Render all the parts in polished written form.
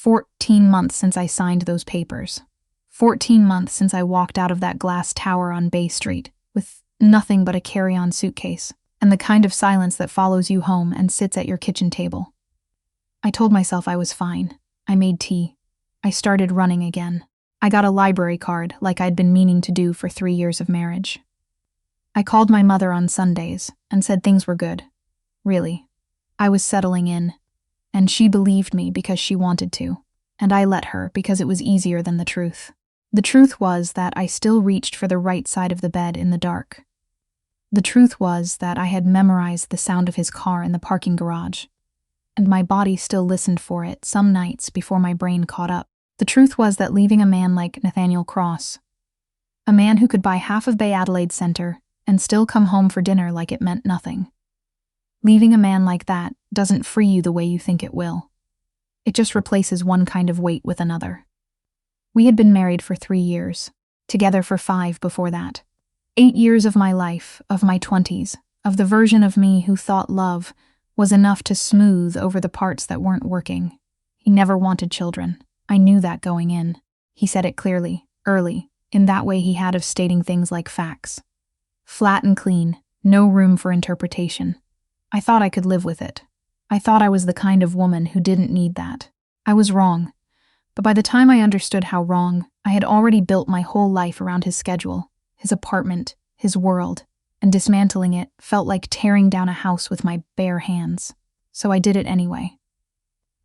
14 months since I signed those papers. 14 months since I walked out of that glass tower on Bay Street with nothing but a carry-on suitcase and the kind of silence that follows you home and sits at your kitchen table. I told myself I was fine. I made tea. I started running again. I got a library card like I'd been meaning to do for 3 years of marriage. I called my mother on Sundays and said things were good. Really. I was settling in, and she believed me because she wanted to, and I let her because it was easier than the truth. The truth was that I still reached for the right side of the bed in the dark. The truth was that I had memorized the sound of his car in the parking garage, and my body still listened for it some nights before my brain caught up. The truth was that leaving a man like Nathaniel Cross, a man who could buy half of Bay Adelaide Centre and still come home for dinner like it meant nothing, leaving a man like that doesn't free you the way you think it will. It just replaces one kind of weight with another. We had been married for 3 years, together for 5 before that. 8 years of my life, of my 20s, of the version of me who thought love was enough to smooth over the parts that weren't working. He never wanted children. I knew that going in. He said it clearly, early, in that way he had of stating things like facts. Flat and clean, no room for interpretation. I thought I could live with it. I thought I was the kind of woman who didn't need that. I was wrong. But by the time I understood how wrong, I had already built my whole life around his schedule, his apartment, his world, and dismantling it felt like tearing down a house with my bare hands. So I did it anyway.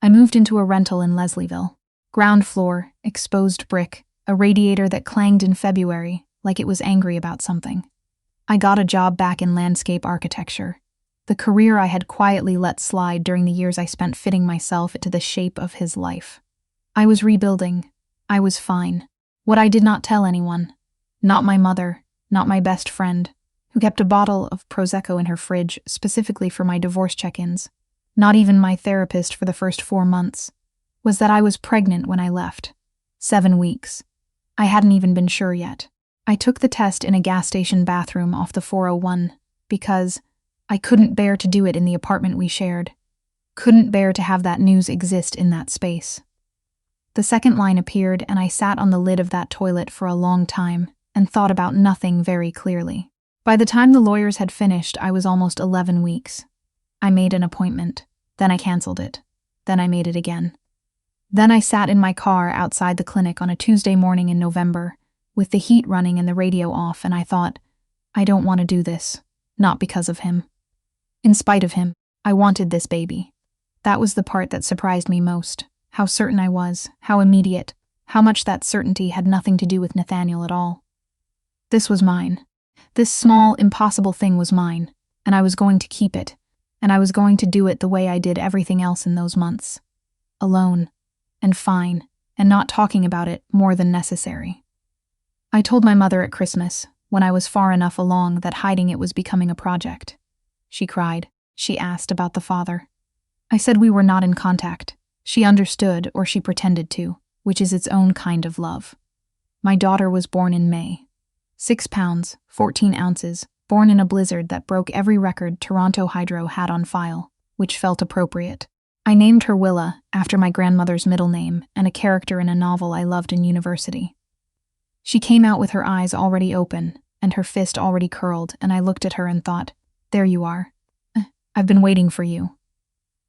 I moved into a rental in Leslieville. Ground floor, exposed brick, a radiator that clanged in February like it was angry about something. I got a job back in landscape architecture, the career I had quietly let slide during the years I spent fitting myself into the shape of his life. I was rebuilding. I was fine. What I did not tell anyone, not my mother, not my best friend, who kept a bottle of Prosecco in her fridge specifically for my divorce check-ins, not even my therapist for the first 4 months, was that I was pregnant when I left. 7 weeks. I hadn't even been sure yet. I took the test in a gas station bathroom off the 401 because I couldn't bear to do it in the apartment we shared. Couldn't bear to have that news exist in that space. The second line appeared and I sat on the lid of that toilet for a long time and thought about nothing very clearly. By the time the lawyers had finished, I was almost 11 weeks. I made an appointment. Then I canceled it. Then I made it again. Then I sat in my car outside the clinic on a Tuesday morning in November, with the heat running and the radio off, and I thought, I don't want to do this. Not because of him. In spite of him, I wanted this baby. That was the part that surprised me most. How certain I was, how immediate, how much that certainty had nothing to do with Nathaniel at all. This was mine. This small, impossible thing was mine, and I was going to keep it, and I was going to do it the way I did everything else in those months. Alone. And fine, and not talking about it more than necessary. I told my mother at Christmas, when I was far enough along that hiding it was becoming a project. She cried. She asked about the father. I said we were not in contact. She understood, or she pretended to, which is its own kind of love. My daughter was born in May. 6 pounds, 14 ounces, born in a blizzard that broke every record Toronto Hydro had on file, which felt appropriate. I named her Willa, after my grandmother's middle name and a character in a novel I loved in university. She came out with her eyes already open and her fist already curled, and I looked at her and thought, there you are. I've been waiting for you.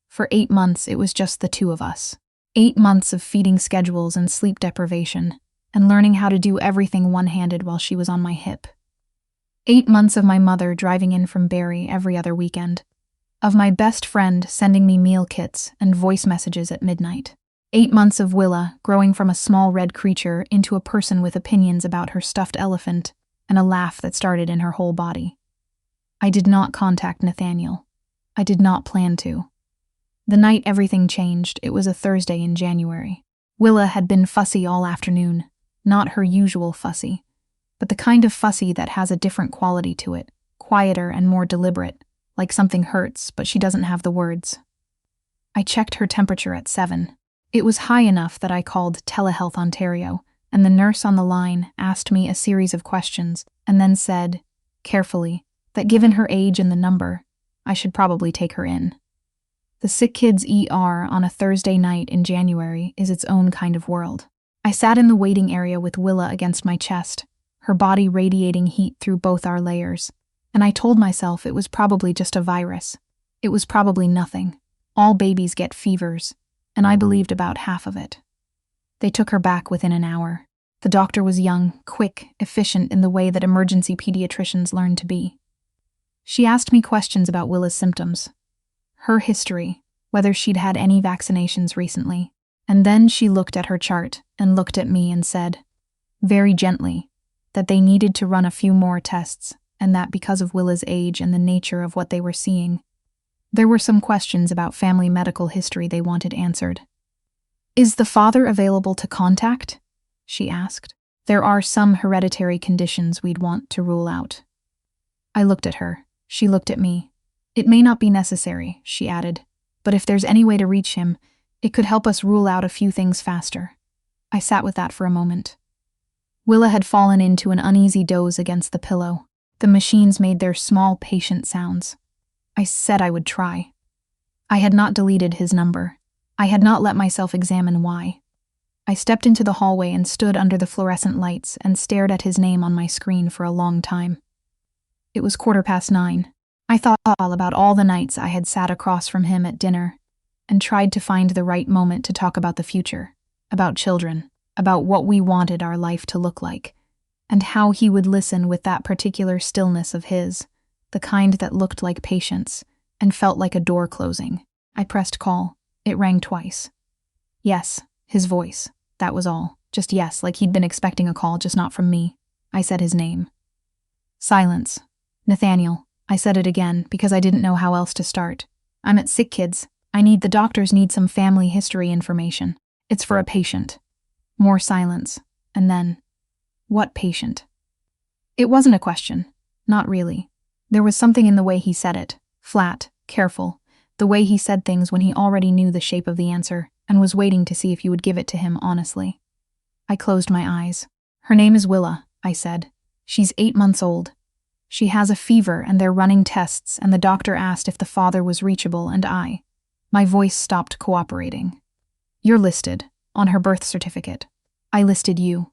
For 8 months, it was just the two of us. 8 months of feeding schedules and sleep deprivation, and learning how to do everything one-handed while she was on my hip. 8 months of my mother driving in from Barrie every other weekend. Of my best friend sending me meal kits and voice messages at midnight. 8 months of Willa growing from a small red creature into a person with opinions about her stuffed elephant and a laugh that started in her whole body. I did not contact Nathaniel. I did not plan to. The night everything changed, it was a Thursday in January. Willa had been fussy all afternoon, not her usual fussy, but the kind of fussy that has a different quality to it, quieter and more deliberate. Like something hurts, but she doesn't have the words. I checked her temperature at 7. It was high enough that I called Telehealth Ontario, and the nurse on the line asked me a series of questions and then said, carefully, that given her age and the number, I should probably take her in. The sick kids' ER on a Thursday night in January is its own kind of world. I sat in the waiting area with Willa against my chest, her body radiating heat through both our layers, and I told myself it was probably just a virus. It was probably nothing. All babies get fevers, and I believed about half of it. They took her back within an hour. The doctor was young, quick, efficient in the way that emergency pediatricians learn to be. She asked me questions about Willa's symptoms, her history, whether she'd had any vaccinations recently, and then she looked at her chart and looked at me and said, very gently, that they needed to run a few more tests, and that because of Willa's age and the nature of what they were seeing, there were some questions about family medical history they wanted answered. Is the father available to contact? She asked. There are some hereditary conditions we'd want to rule out. I looked at her. She looked at me. It may not be necessary, she added, but if there's any way to reach him, it could help us rule out a few things faster. I sat with that for a moment. Willa had fallen into an uneasy doze against the pillow. The machines made their small, patient sounds. I said I would try. I had not deleted his number. I had not let myself examine why. I stepped into the hallway and stood under the fluorescent lights and stared at his name on my screen for a long time. It was 9:15. I thought about all the nights I had sat across from him at dinner and tried to find the right moment to talk about the future, about children, about what we wanted our life to look like, and how he would listen with that particular stillness of his, the kind that looked like patience and felt like a door closing. I pressed call. It rang twice. Yes, his voice. That was all. Just yes, like he'd been expecting a call, just not from me. I said his name. Silence. Nathaniel. I said it again because I didn't know how else to start. I'm at Sick Kids. The doctors need some family history information. It's for a patient. More silence. And then, what patient? It wasn't a question. Not really. There was something in the way he said it. Flat, careful. The way he said things when he already knew the shape of the answer and was waiting to see if you would give it to him honestly. I closed my eyes. Her name is Willa, I said. She's 8 months old. She has a fever and they're running tests and the doctor asked if the father was reachable and my voice stopped cooperating. You're listed, on her birth certificate. I listed you.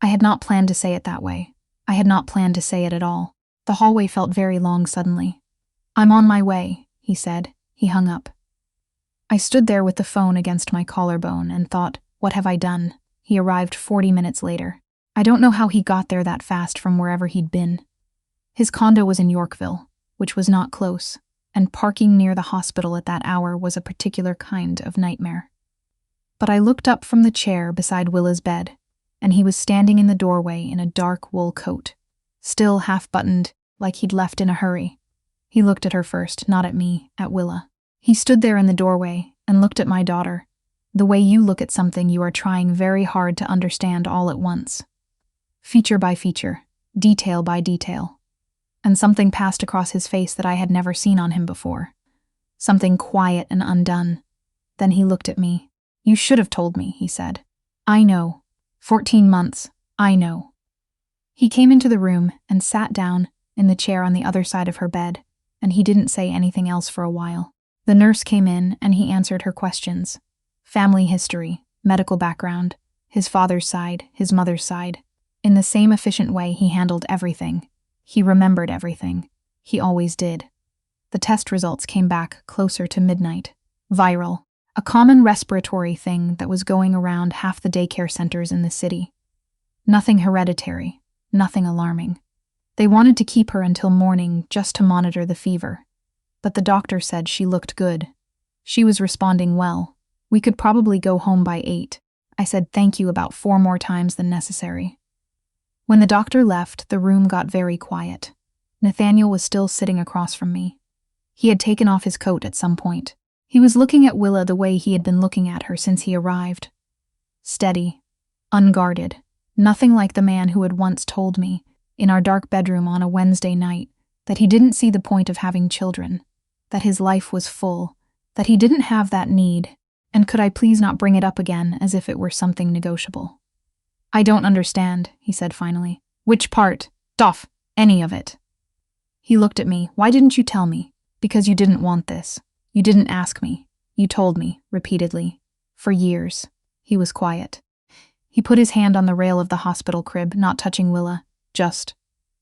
I had not planned to say it that way. I had not planned to say it at all. The hallway felt very long suddenly. I'm on my way, he said. He hung up. I stood there with the phone against my collarbone and thought, what have I done? He arrived 40 minutes later. I don't know how he got there that fast from wherever he'd been. His condo was in Yorkville, which was not close, and parking near the hospital at that hour was a particular kind of nightmare. But I looked up from the chair beside Willa's bed, and he was standing in the doorway in a dark wool coat, still half-buttoned, like he'd left in a hurry. He looked at her first, not at me, at Willa. He stood there in the doorway and looked at my daughter, the way you look at something you are trying very hard to understand all at once. Feature by feature, detail by detail. And something passed across his face that I had never seen on him before. Something quiet and undone. Then he looked at me. You should have told me, he said. I know. 14 months. I know. He came into the room and sat down in the chair on the other side of her bed, and he didn't say anything else for a while. The nurse came in and he answered her questions. Family history, medical background, his father's side, his mother's side. In the same efficient way he handled everything. He remembered everything. He always did. The test results came back closer to midnight. Viral. A common respiratory thing that was going around half the daycare centers in the city. Nothing hereditary. Nothing alarming. They wanted to keep her until morning just to monitor the fever. But the doctor said she looked good. She was responding well. We could probably go home by 8. I said thank you about 4 more times than necessary. When the doctor left, the room got very quiet. Nathaniel was still sitting across from me. He had taken off his coat at some point. He was looking at Willa the way he had been looking at her since he arrived. Steady, unguarded, nothing like the man who had once told me, in our dark bedroom on a Wednesday night, that he didn't see the point of having children, that his life was full, that he didn't have that need, and could I please not bring it up again as if it were something negotiable. I don't understand, he said finally. Which part? Doff, any of it. He looked at me. Why didn't you tell me? Because you didn't want this. You didn't ask me. You told me, repeatedly. For years. He was quiet. He put his hand on the rail of the hospital crib, not touching Willa, just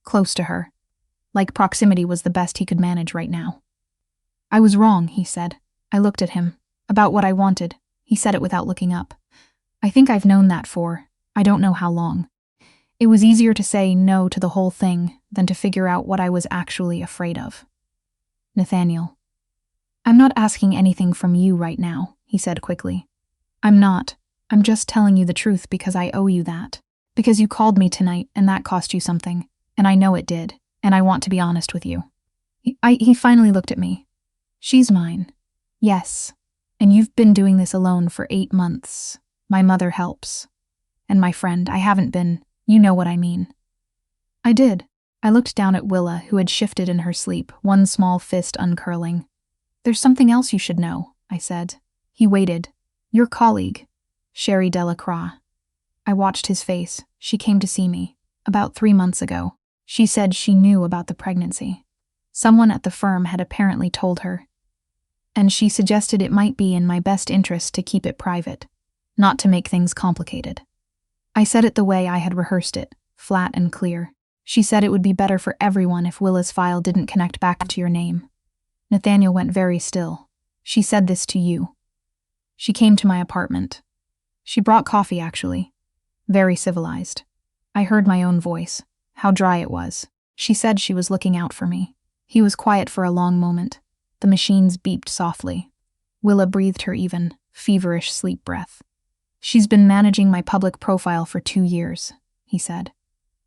close to her. Like proximity was the best he could manage right now. I was wrong, he said. I looked at him. About what I wanted. He said it without looking up. I think I've known that for, I don't know how long. It was easier to say no to the whole thing than to figure out what I was actually afraid of. Nathaniel. I'm not asking anything from you right now, he said quickly. I'm not. I'm just telling you the truth because I owe you that. Because you called me tonight and that cost you something. And I know it did. And I want to be honest with you. He finally looked at me. She's mine. Yes. And you've been doing this alone for 8 months. My mother helps. And my friend, I haven't been. You know what I mean. I did. I looked down at Willa, who had shifted in her sleep, one small fist uncurling. There's something else you should know, I said. He waited. Your colleague, Sherry Delacroix. I watched his face. She came to see me. About 3 months ago. She said she knew about the pregnancy. Someone at the firm had apparently told her. And she suggested it might be in my best interest to keep it private, not to make things complicated. I said it the way I had rehearsed it, flat and clear. She said it would be better for everyone if Willa's file didn't connect back to your name. Nathaniel went very still. She said this to you. She came to my apartment. She brought coffee, actually. Very civilized. I heard my own voice, how dry it was. She said she was looking out for me. He was quiet for a long moment. The machines beeped softly. Willa breathed her even, feverish sleep breath. She's been managing my public profile for 2 years, he said.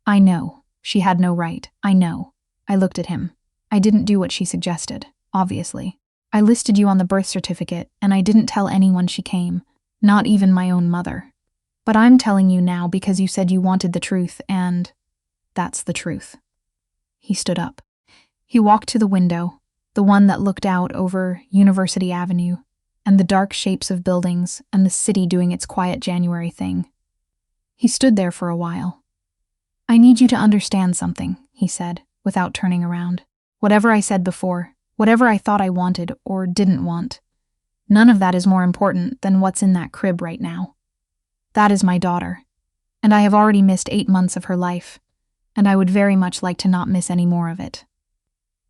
I know. She had no right. I know. I looked at him. I didn't do what she suggested, obviously. I listed you on the birth certificate, and I didn't tell anyone she came, not even my own mother. But I'm telling you now because you said you wanted the truth, and that's the truth. He stood up. He walked to the window, the one that looked out over University Avenue, and the dark shapes of buildings and the city doing its quiet January thing. He stood there for a while. I need you to understand something, he said, without turning around. Whatever I said before, whatever I thought I wanted or didn't want, none of that is more important than what's in that crib right now. That is my daughter, and I have already missed 8 months of her life, and I would very much like to not miss any more of it.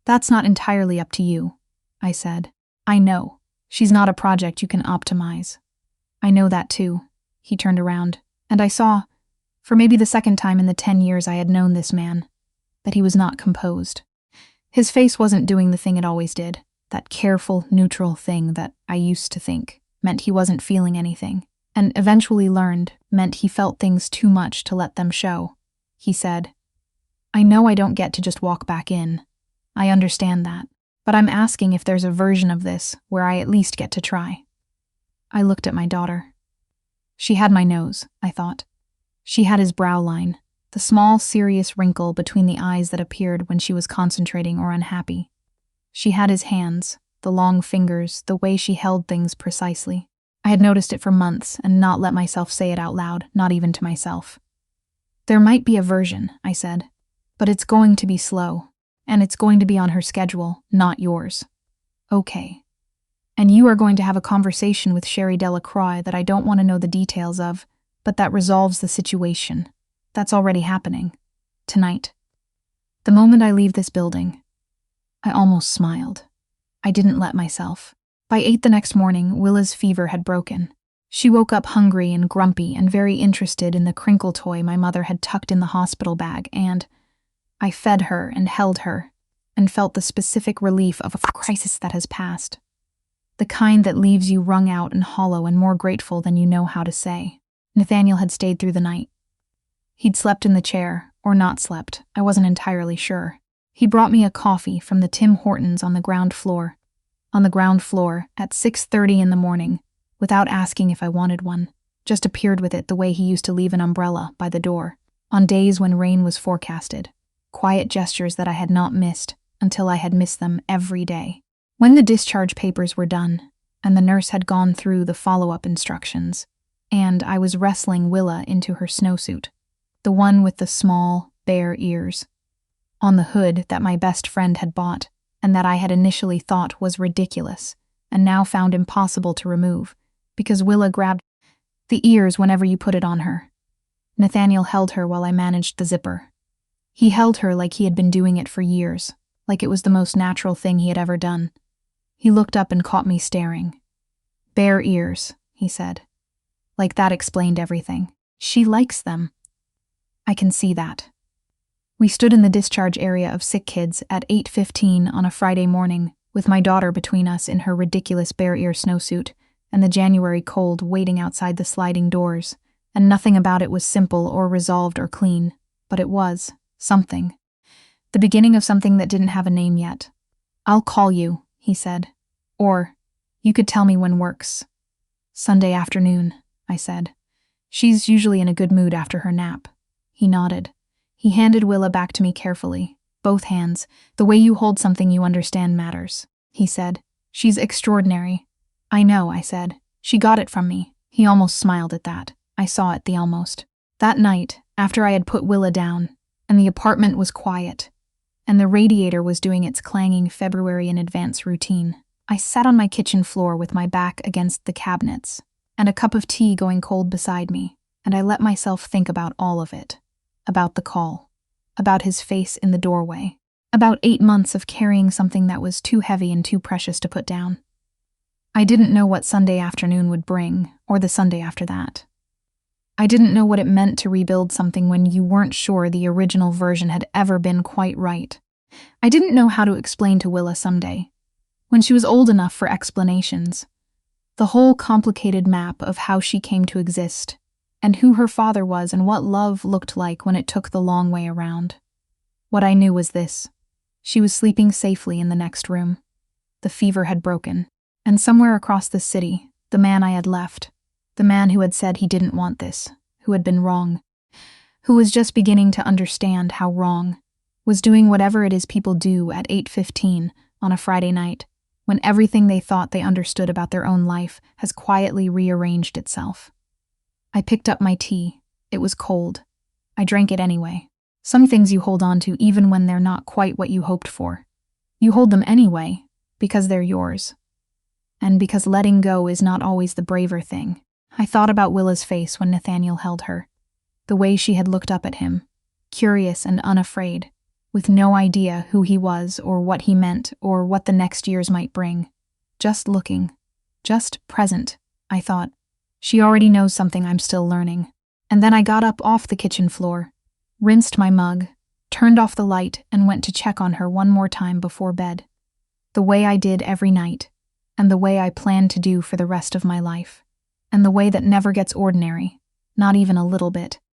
That's not entirely up to you, I said. I know. She's not a project you can optimize. I know that too. He turned around, and I saw, for maybe the second time in the 10 years I had known this man, that he was not composed. His face wasn't doing the thing it always did, that careful, neutral thing that I used to think meant he wasn't feeling anything, and eventually learned meant he felt things too much to let them show. He said, I know I don't get to just walk back in. I understand that, but I'm asking if there's a version of this where I at least get to try. I looked at my daughter. She had my nose, I thought. She had his brow line, the small, serious wrinkle between the eyes that appeared when she was concentrating or unhappy. She had his hands, the long fingers, the way she held things precisely. I had noticed it for months and not let myself say it out loud, not even to myself. There might be a version, I said, but it's going to be slow, and it's going to be on her schedule, not yours. Okay. And you are going to have a conversation with Sherry Delacroix that I don't want to know the details of, but that resolves the situation. That's already happening. Tonight. The moment I leave this building. I almost smiled. I didn't let myself. By 8 the next morning, Willa's fever had broken. She woke up hungry and grumpy and very interested in the crinkle toy my mother had tucked in the hospital bag, and I fed her and held her and felt the specific relief of a crisis that has passed. The kind that leaves you wrung out and hollow and more grateful than you know how to say. Nathaniel had stayed through the night. He'd slept in the chair, or not slept, I wasn't entirely sure. He brought me a coffee from the Tim Hortons on the ground floor. On the ground floor, at 6:30 in the morning, without asking if I wanted one, just appeared with it the way he used to leave an umbrella by the door, on days when rain was forecasted. Quiet gestures that I had not missed until I had missed them every day. When the discharge papers were done, and the nurse had gone through the follow-up instructions, and I was wrestling Willa into her snowsuit, the one with the small, bare ears, on the hood that my best friend had bought, and that I had initially thought was ridiculous, and now found impossible to remove, because Willa grabbed the ears whenever you put it on her. Nathaniel held her while I managed the zipper. He held her like he had been doing it for years, like it was the most natural thing he had ever done. He looked up and caught me staring. "Bare ears," he said. Like that explained everything. "She likes them." "I can see that." We stood in the discharge area of sick kids at 8:15 on a Friday morning, with my daughter between us in her ridiculous bare-ear snowsuit, and the January cold waiting outside the sliding doors, and nothing about it was simple or resolved or clean, but it was something. The beginning of something that didn't have a name yet. "I'll call you," he said. "Or, you could tell me when works." "Sunday afternoon," I said. "She's usually in a good mood after her nap." He nodded. He handed Willa back to me carefully, both hands. "The way you hold something you understand matters," he said. "She's extraordinary." "I know," I said. "She got it from me." He almost smiled at that. I saw it, the almost. That night, after I had put Willa down, and the apartment was quiet, and the radiator was doing its clanging February in advance routine, I sat on my kitchen floor with my back against the cabinets, and a cup of tea going cold beside me, and I let myself think about all of it. About the call. About his face in the doorway. About 8 months of carrying something that was too heavy and too precious to put down. I didn't know what Sunday afternoon would bring, or the Sunday after that. I didn't know what it meant to rebuild something when you weren't sure the original version had ever been quite right. I didn't know how to explain to Willa someday, when she was old enough for explanations, the whole complicated map of how she came to exist, and who her father was and what love looked like when it took the long way around. What I knew was this. She was sleeping safely in the next room. The fever had broken, and somewhere across the city, the man I had left, the man who had said he didn't want this, who had been wrong, who was just beginning to understand how wrong, was doing whatever it is people do at 8:15 on a Friday night, when everything they thought they understood about their own life has quietly rearranged itself. I picked up my tea. It was cold. I drank it anyway. Some things you hold on to even when they're not quite what you hoped for. You hold them anyway, because they're yours. And because letting go is not always the braver thing. I thought about Willa's face when Nathaniel held her. The way she had looked up at him, curious and unafraid, with no idea who he was or what he meant or what the next years might bring. Just looking. Just present, I thought. She already knows something I'm still learning. And then I got up off the kitchen floor, rinsed my mug, turned off the light, and went to check on her one more time before bed. The way I did every night, and the way I planned to do for the rest of my life, and the way that never gets ordinary, not even a little bit.